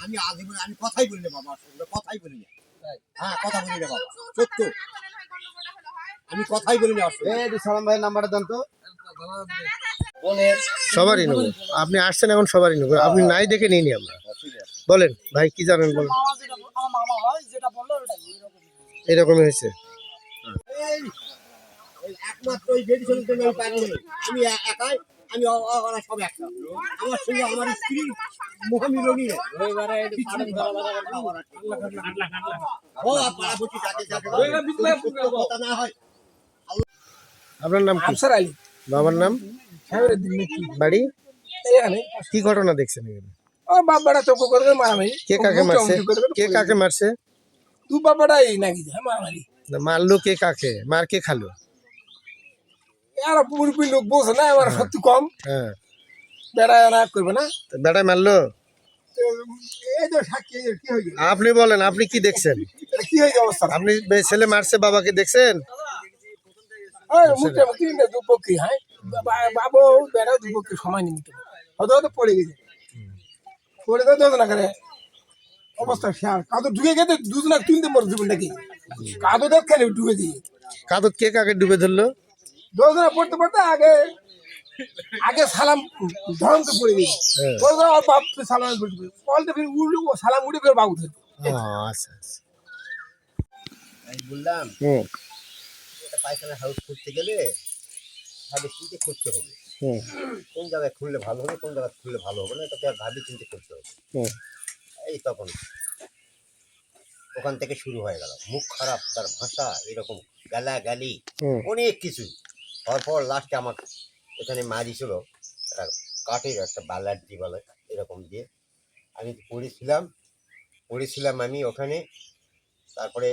আমি আজীবন আমি কথাই বলি না বাবা, কথাই বলি না। হ্যাঁ, কথা বলি না বাবা, সত্য আমি কথাই বলি না। সালাম ভাইয়ের নাম্বারটা দেন তো। সবারই নেবো, আপনি আসছেন এখন সবারই নেবো, আপনি নাই দেখে নিইনি আমরা। বলেন ভাই কি জানেন বলেন। এরকমই হয়েছে। একমাত্র ওই বেটি ছেলের জন্য আমি পাগল নই। আমি একাই, আমি ওরা সব একটা। আমার সঙ্গে আমার স্ত্রী মহামিলনী নেই। কথা না হয়। আপনার নাম কি? আফসার আলী। বাবার নাম? বাড়ি? কি ঘটনা দেখছেন এখানে? ওর বাবাটা চোখ করে মারামারি। কে কাকে মারছে? কে কাকে মারছে? দু বাবাটাই নাকি মারামারি। মারলো কে কাকে? মার কে খালো? আর মুরব্বী লোক বসে না, আমার সত্যি কম। হ্যাঁ, বেড়া না করবে না। বেটায় মারলো। এই তো সাক্ষী, কি হয়েছে? আপনি বলেন, আপনি কি দেখছেন? কি হয়েছে অবস্থা? আপনি ছেলে মারছে বাবাকে দেখছেন? মোটামুটি দুপক্ষে, হ্যাঁ, বাবু বেড়া দুপক্ষে সময় নিতে হয়তো হয়তো পড়ে গেছে। পড়ে গেছে না করে অবস্থা শেয়ার কাদর ঢুকে গেছে, দুজনা তুলতে পারো জীবনটাকে। কাদর দেখ খেলে ডুবে দিয়ে কাদত কে কাকে ডুবে ধরলো? দুজনা পড়তে পড়তে আগে আগে সালাম ধরমকে পড়ে গেছে। ওর বাপ সালাম বলতে ফির উড়ে সালাম উড়ে ফের বাবু ধরবে। আচ্ছা আচ্ছা। আমি বললাম এটা পায়খানা হাউস করতে গেলে ভাবে চিন্তে করতে হবে। কোন জায়গায় খুললে ভালো হবে, কোন জায়গায় খুললে ভালো হবে না, এটা তো ভাবি চিন্তে করতে হবে। এই তখন ওখান থেকে শুরু হয়ে গেল মুখ খারাপ, তার ভাষা এরকম গালাগালি অনেক কিছু। তারপর লাস্টে আমাকে এখানে মারিছিল একটা কাঠের একটা বালাটি বলে এরকম দিয়ে। আমি পড়েছিলাম আমি ওখানে। তারপরে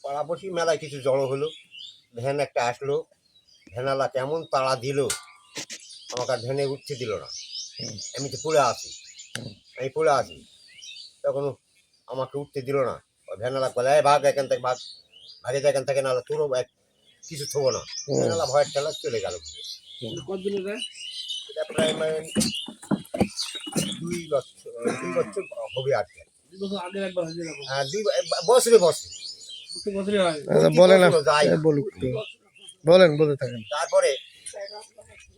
পাড়াপড়শি মেলায় কিছু জড়ো হলো, ভ্যান একটা আসলো, ভ্যানালা কেমন তাড়া দিল, আমাকে আর ভ্যানে উঠতে দিল না। আমি তো পড়ে আছি, তখন আমাকে উঠতে দিল না। ওই ভ্যানালা বলে ভাগ এখান থেকে, ভাগে যায় এখান থেকে, নাহলে তোরও কিছু থবো না। ভ্যানালা ভয়ের ঠেলা চলে গেল। এটা প্রায় 2 বছর হবে আর কি। হ্যাঁ, 2 বছরে বলেন, বলেন বলতে থাকেন।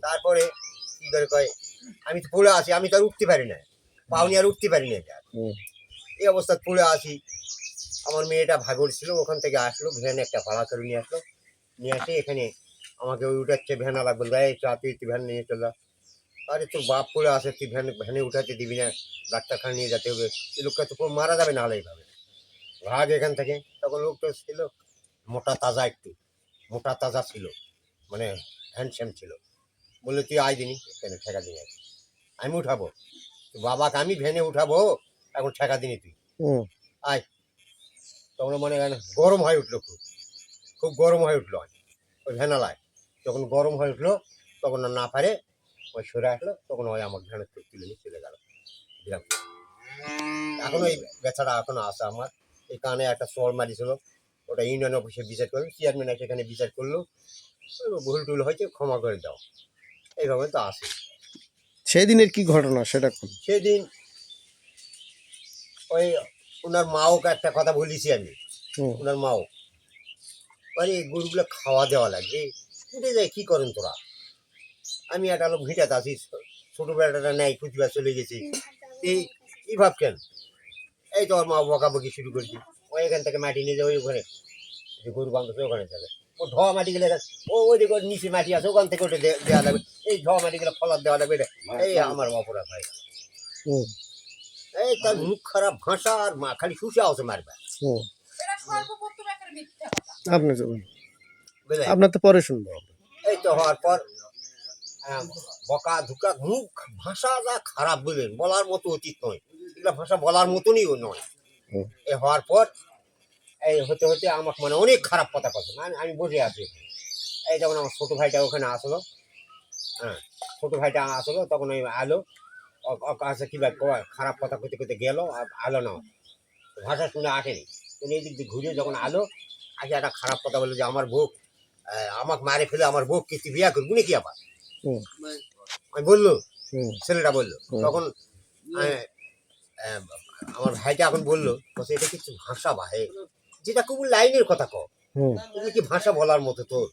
তারপরে কি করে কয় আমি তো পড়ে আছি, আমি তো আর উঠতে পারি না, পাওনি আর উঠতে পারি না। এই অবস্থা পড়ে আছি। আমার মেয়েটা ভাগর ছিল, ওখান থেকে আসলো, ভ্যানে একটা ভাড়া করে নিয়ে আসে এখানে আমাকে ওই উঠাচ্ছে। ভ্যানালা বলবে এই চা তুই ভ্যান নিয়ে চলে। আরে তোর বাপ পড়ে আসে, তুই ভ্যানে উঠাতে দিবি না, ডাক্তারখানা নিয়ে যেতে হবে, এই লোকটা তো মারা যাবে না হলে এইভাবে। ভাগ এখান থেকে। তখন লোকটা ছিল মোটা তাজা ছিল, মানে হ্যান্ডসাম ছিল। বললে তুই আয় দিনি কেন ঠেকা দিনি, আমি উঠাবো বাবাকে, আমি ভ্যানে উঠাবো, এখন ঠেকা দিনি তুই আয়। তখন মনে হয় গরম হয়ে উঠলো, খুব গরম হয়ে উঠলো ওই ভ্যানালায়। যখন গরম হয়ে উঠলো তখন না পারে ওই সরে আসলো, তখন ওই আমার ভ্যানের তুলে নিয়ে চলে গেল। এখন ওই বেচারা এখনো আছে আমার। এই কানে একটা চড় মারিছিল, ওটা ইউনিয়ন অফিসে বিচার করলো, চেয়ারম্যান সেখানে বিচার করলো, ভুল টুল হয়েছে ক্ষমা করে দাও, এইভাবে তো আসে। সেদিনের কি ঘটনা সেটা? সেদিন ওই ওনার মাও একটা কথা বলেছি আমি, ওনার মাও আরে গরুগুলো খাওয়া দেওয়া লাগবে, উঠে যায় কী করেন তোরা। আমি একটা লোক ভিটাতে আছি, ছোটোবেলাটা নেয় খুঁজবা চলে গেছি, এই ভাবছেন। এই তো ওর মা বকাবকি শুরু করছি, ওই এখান থেকে মাটি নিয়ে যাবে ওখানে, যে গরু বাঁধছে ওখানে চলে, ও ধোয়া মাটি গেলে ওই দিকে নিচে মাটি আছে, ওখান থেকে ওটা দেওয়া লাগবে, এই ধোয়া মাটি গেলে ফলার দেওয়া লাগবে। এই আমার অপরাধ হয়। এই তার মুখ খারাপ ভাষা, আর মা খালি শুষা আছে মারবে। আপনার তো পরে শুনবো। এই তো হওয়ার পর বকা ধুকা মুখ ভাষা যা খারাপ বললেন, বলার মতো অতীত নয়, এগুলা ভাষা বলার মতনই নয়। এ হওয়ার পর এই হতে হতে আমাকে মানে অনেক খারাপ কথা কথা, আমি বসে আছি। এই যখন আমার ছোটো ভাইটা ওখানে আসলো, ছোটো ভাইটা আসলো, তখন ওই আলো কাছে কী খারাপ কথা করতে করতে গেল, আর আলো না ভাষা শুনে আসেনি। কিন্তু এই দিক দিয়ে ঘুরে যখন আলো আসে, একটা খারাপ কথা বললো যে আমার বউ আমাকে মারে ফেলে, আমার বউ কি তুই বিয়া করবি নাকি আবার, আমি বললো, ছেলেটা বললো। তখন আমার ভাইটা এখন বললো বলছে এটা কিছু ভাষা বাহে যেটা খুব লাইনের কথা কও হুম এটা কি ভাষা বলার মতো তোর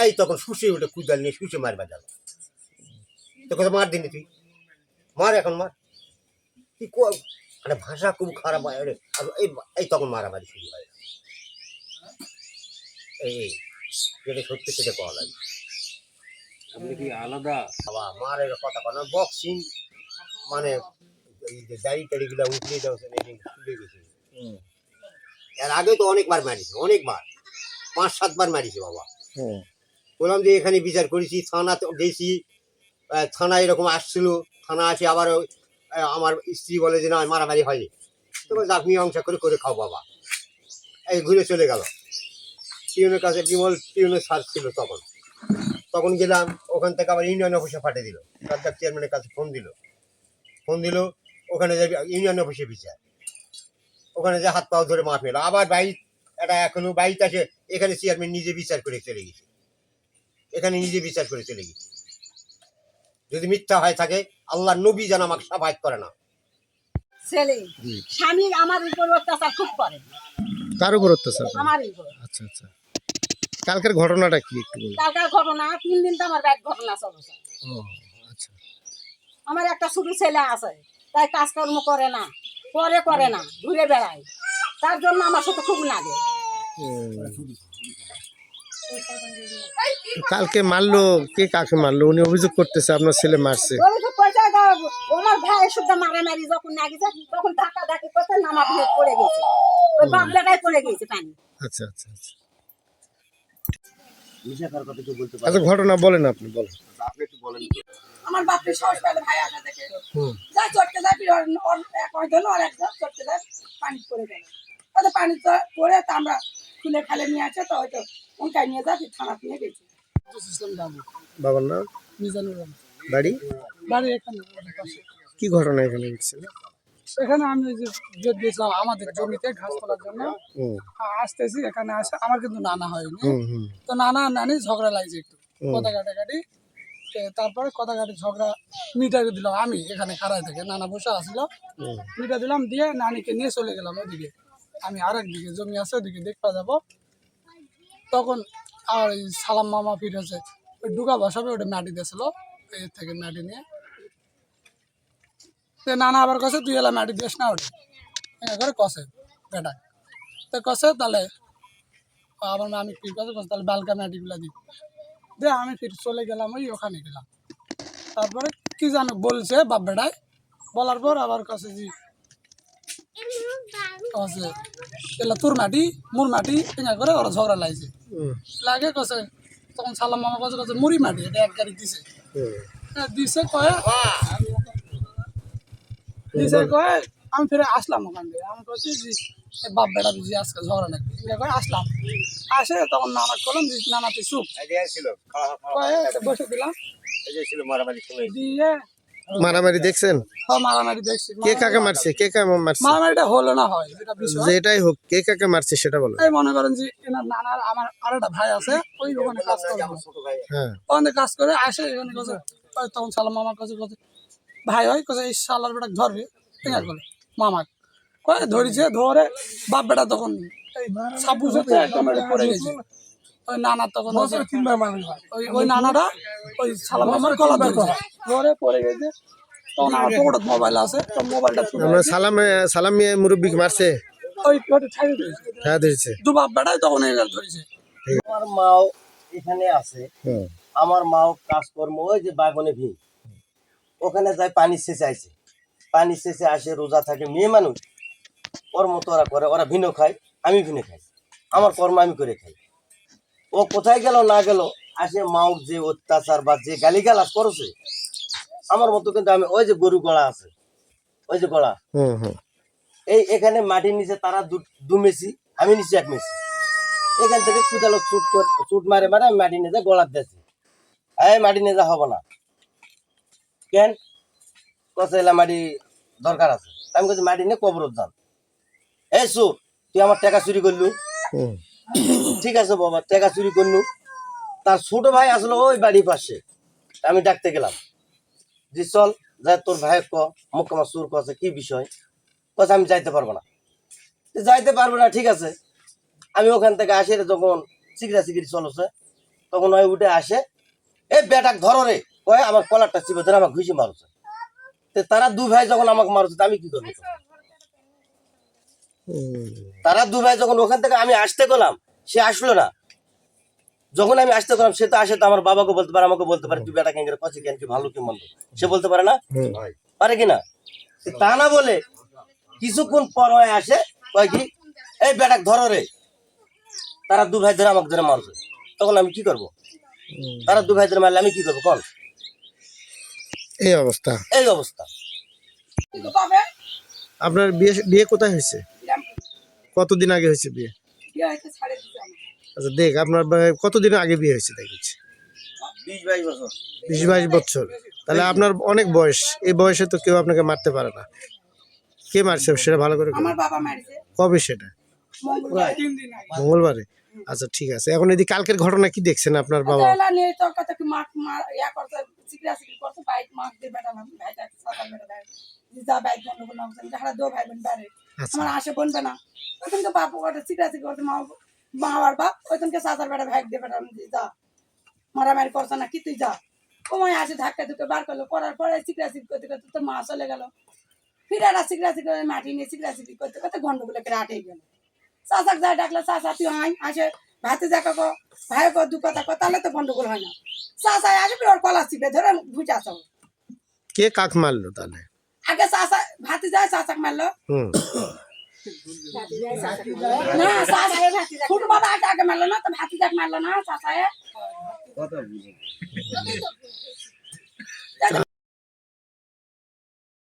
এই তখন শুষে উঠে কুদাল নিয়ে শুষে মারবা যাবে তো কথা মার দিনি তুই মার এখন মার তুই মানে ভাষা খুব খারাপ হয় রে। আর এই তখন মারামারি শুরু হয় এই যেটা সত্যি সেটা কওয়া লাগে আপনি কি আলাদা? বাবা মারের কথা কোনো বক্সিং মানে এই যে দাড়ি টাড়িগুলো উঠলে যাও খুলে গেছে এর আগে তো অনেকবার মারিছে অনেকবার 5-7 বার মারিছে বাবা হুম বললাম যে এখানে বিচার করেছি থানাতে গেছি থানা এরকম আসছিল থানা আসে আবার আমার স্ত্রী বলে যে না মারামারি হয়নি তো যাক মীমাংসা করে করে খাও বাবা এই ঘুরে চলে গেল পিউনের কাছে বিমল পিউনের সার ছিল তখন তখন গেলাম ওখান থেকে আবার ইউনিয়ন অফিসে পাঠিয়ে দিল সরকার চেয়ারম্যানের কাছে ফোন দিল ওখানে যাবি ইউনিয়ন অফিসে বিচার ওখানে যে হাত পাও ধরে মাঠ নিল আবার বাইক এটা এখনো বাইক আসে এখানে চেয়ারম্যান নিজে বিচার করে চলে গেছে এখানে নিজে বিচার করে চলে গেছে যদি মিথ্যা হয় থাকে আল্লাহ নবী যেন আমাকে সাফায়াত করে না ছেলে স্বামী আমার উপর অত্যাচার খুব করে কার উপর অত্যাচার করে? আমার উপর আচ্ছা আচ্ছা কালকের ঘটনাটা কি একটু বলুন কালকার ঘটনা 3 দিন তো আমার ব্যাগ ঘটনা চলছে ও আচ্ছা আমার একটা ছোট ছেলে আছে তাই কাজকর্ম করে না করে না ঘুরে বেড়ায় তার জন্য আমার সাথে খুব লাগে কালকে মারলো কে কাকে মারলো উনি অভিযোগ করতেছে আপনার ছেলে মারছে ওই তো পয়সা দাও আমার ভাই শুদ্ধ মারামারি যখন লাগিছে তখন ধাক্কা ধাক্কি করতে নামা দিয়ে পড়ে গেছে ওই বাপলাটাই পড়ে গেছে পানি আচ্ছা আচ্ছা আচ্ছা মিশাখার কথা কি বলতে আচ্ছা ঘটনা বলেন আপনি বলেন আপনি একটু বলেন আমার বাপের সাহস পেলে ভাই আসা দেখে হুম যা চটকে যায় এক দিন আর একদম চটকে যায় পানি পড়ে গেল ওই পানি পড়ে তা আমরা খুলে খালে নিয়ে আসে তো হয়তো উনকাই নিয়ে যাচ্ছি থানা নিয়ে গেছি বাবার নাম মিজানুর রহমান বাড়ি বাড়ি এখানে কি ঘটনা এখানে ঘটছিল এখানে আমি ওই যে জোর দিয়েছিলাম আমাদের জমিতে ঘাস তোলার জন্য হুম আসতেছি এখানে আসে আমার কিন্তু নানা হয়নি হুম হুম তো নানা নানি ঝগড়া লাগছে একটু কথা কাটাকাটি তারপরে কথা কাটি ঝগড়া মিটাকে দিলাম আমি এখানে খাড়াই থেকে নানা বসে আসছিল মিটা দিলাম দিয়ে নানিকে নিয়ে চলে গেলাম ওদিকে আমি আরেক দিকে জমি আছে ওদিকে দেখতে যাবো তখন আর এই সালাম মামা ফিরেছে ওই ডুকা বসাবে ওটা মাটি দিয়েছিল এর থেকে মাটি নিয়ে তো নানা আবার কষে তুই এলা মাটি দিস না ওটা করে কষে বেটা তো কষে তাহলে আবার আমি ফির কষে তাহলে বালকা মাটিগুলো দিই দিয়ে আমি ফির চলে গেলাম ওই ওখানে গেলাম তারপরে কি জানো বলছে বাপ বেটায় বলার পর আবার কাছে জি কষে এলা তোর মাটি মোর মাটি এনে করে ওরা ঝগড়া লাগছে লাগে কষে তখন সালাম মামা কাছে কাছে মুড়ি মাটি এটা এক গাড়ি দিছে দিছে কয়ে আমি ফিরে আসলাম ওখান থেকে আমি বলছি যে বাপ বেটা বুঝি আজকে ঝগড়া লাগবে করে আসলাম আসে তখন নানা করলাম যে নানা তুই চুপ ছিল বসে দিলাম ছিল মারামারি সময় দিয়ে মারামারি দেখছেন মারামারি দেখছি কে কাকে মারছে কে কাকে মারছে মারামারিটা হলো না হয় যেটা বিষয় যেটাই হোক কে কাকে মারছে সেটা বলো এই মনে করেন যে এনার নানার আমার আর একটা ভাই আছে ওই ওখানে কাজ করে ছোট ভাই হ্যাঁ ওখানে কাজ করে আসে এখানে কাছে তখন সালাম মামার কাছে কাছে ভাই হয় কাছে এই সালার বেটা ধরবে ঠিক আছে মামা কয়ে ধরেছে ধরে বাপ বেটা তখন সাবু সাথে একদম পড়ে গেছে ওই নানা তখন ওই নানাটা ওই সালাম মামার কলা ধরেছে ধরে পড়ে গেছে তখন আমার পকেটত মোবাইল আছে তো মোবাইলটা আমরা সালাম মিয়া মুরব্বিকে মারছে ওই ওটা ছাড়িয়ে দিয়েছে হ্যাঁ ধরেছে দু বাপ বেটাই তখন এই ধরেছে আমার মাও এখানে আছে হুম আমার মাও কাজকর্ম ওই যে বাগনে ভিড় ওখানে যায় পানি সেচে আইছে পানি সেচে আসে রোজা থাকে মেয়ে মানুষ ওর মতো ওরা করে ওরা ভিন্ন খায় আমি ভিন্ন খাই আমার কর্ম আমি করে খাই ও কোথায় গেল না গেল আসে মাও যে অত্যাচার বা যে গালিগালাজ করেছে আমার মতো কিন্তু আমি ওই যে গরু গলা আছে ওই যে গলা হুম হুম এই এখানে মাটির নিচে তারা দু মেসি আমি নিচে এক মেসি এখান থেকে কুদালো চুট মারে মারে আমি মাটি নিয়ে যা গলার দিয়েছি এই মাটি নিয়ে যা হবো না কেন কত এলা মাটি দরকার আছে আমি বলছি মাটি নিয়ে কবরত যান এই সু তুই আমার টাকা চুরি করলু হুম ঠিক আছে বাবা টাকা চুরি করলু তার ছোট ভাই আসলো ওই বাড়ির পাশে আমি ডাকতে গেলাম জি চল যা তোর ভাই ক মুখ্যমা সুর কছে কি বিষয়, কছে আমি যাইতে পারবো না। যাইতে পারবো না ঠিক আছে, আমি ওখান থেকে আসে যখন চিকরা চিকরি চলছে তখন ওই উঠে আসে, এ বেটাক ধরো রে, কয়ে আমার কলারটা চিপে ধরে আমাকে ঘুষি মারছে। তারা দু ভাই যখন আমাকে মারছে আমি কি করবো? তারা দু ভাই যখন ওখান থেকে আমি আসতে গেলাম, সে আসলো না। যখন আমি আসতে গেলাম সে তো আসে, তো আমার বাবাকে বলতে পারে, আমাকে বলতে পারে তুই বেটা কেন কছে কেন, কি ভালো কি মন্দ, সে বলতে পারে না, পারে কিনা? তা না বলে কিছুক্ষণ পর হয়ে আসে, কয় কি এই বেটাক ধরো রে, তারা দু ভাই ধরে আমাকে ধরে মারছে। তখন আমি কি করবো? তারা দু ভাই ধরে মারলে আমি কি করবো কল? এই অবস্থা। এই অবস্থা। কিন্তু পাবে আপনার বিয়ে বিয়ে কোথায় হয়েছে? বিরামপুর। কতদিন আগে হয়েছে বিয়ে? বিয়ে হয়েছে 2.5 আমার। আচ্ছা দেখ, আপনার কতদিন আগে বিয়ে হয়েছে দেখছি? 20-22 বছর। 20-22 বছর। তাহলে আপনার অনেক বয়স, এই বয়সে তো কেউ আপনাকে মারতে পারে না। কে মারছে সেটা ভালো করে বলুন। আমার বাবা মারিছে কবে সেটা? মঙ্গলবার 3 দিন আগে। মঙ্গলবারে? আচ্ছা ঠিক আছে। এখন এই কালকের ঘটনা কি দেখছেন আপনার বাবা? এলা নিয়ে তো কত কি মার ইয়া করতে চিকরা চিকরি করতে বাইক মার দিয়ে বেটা না ভাইটা সাদা বেটা ভাই যা বাইক গন্ডগোল না হচ্ছে যারা দো ভাই বোন বাড়ে আচ্ছা আমার আসে বনবে না ওখান থেকে বাপ ওটা চিকরা চিকরি করতে মা আর বাপ ওইখানকে সাদার বেটা ভাই দিয়ে বেটা যা মারামারি করছে না কি তুই যা ওমায় আসে ধাক্কা ধুকে বার করলো করার পরে চিকরা চিকরি করতে করতে তো মা চলে গেল ফিরে একটা চিকরা চিকরি মাটি নিয়ে চিকরা চিকরি করতে করতে গন্ডগোলে রাটে গেল চাচাক যায় ডাকলে চাচা তুই আয় আসে ভাতে দেখা কো ভাই কো দু কথা কো তাহলে তো গন্ডগোল হয় না চাচা আসবে ওর কলা চিপে ধরে ভুজা চাও কে কাক মারলো তাহলে? আগে চাচা ভাতে যায় চাচাক মারলো হুম। না চাচা ছোট বাবা আগে মারলো না তো ভাতে যাক মারলো না চাচা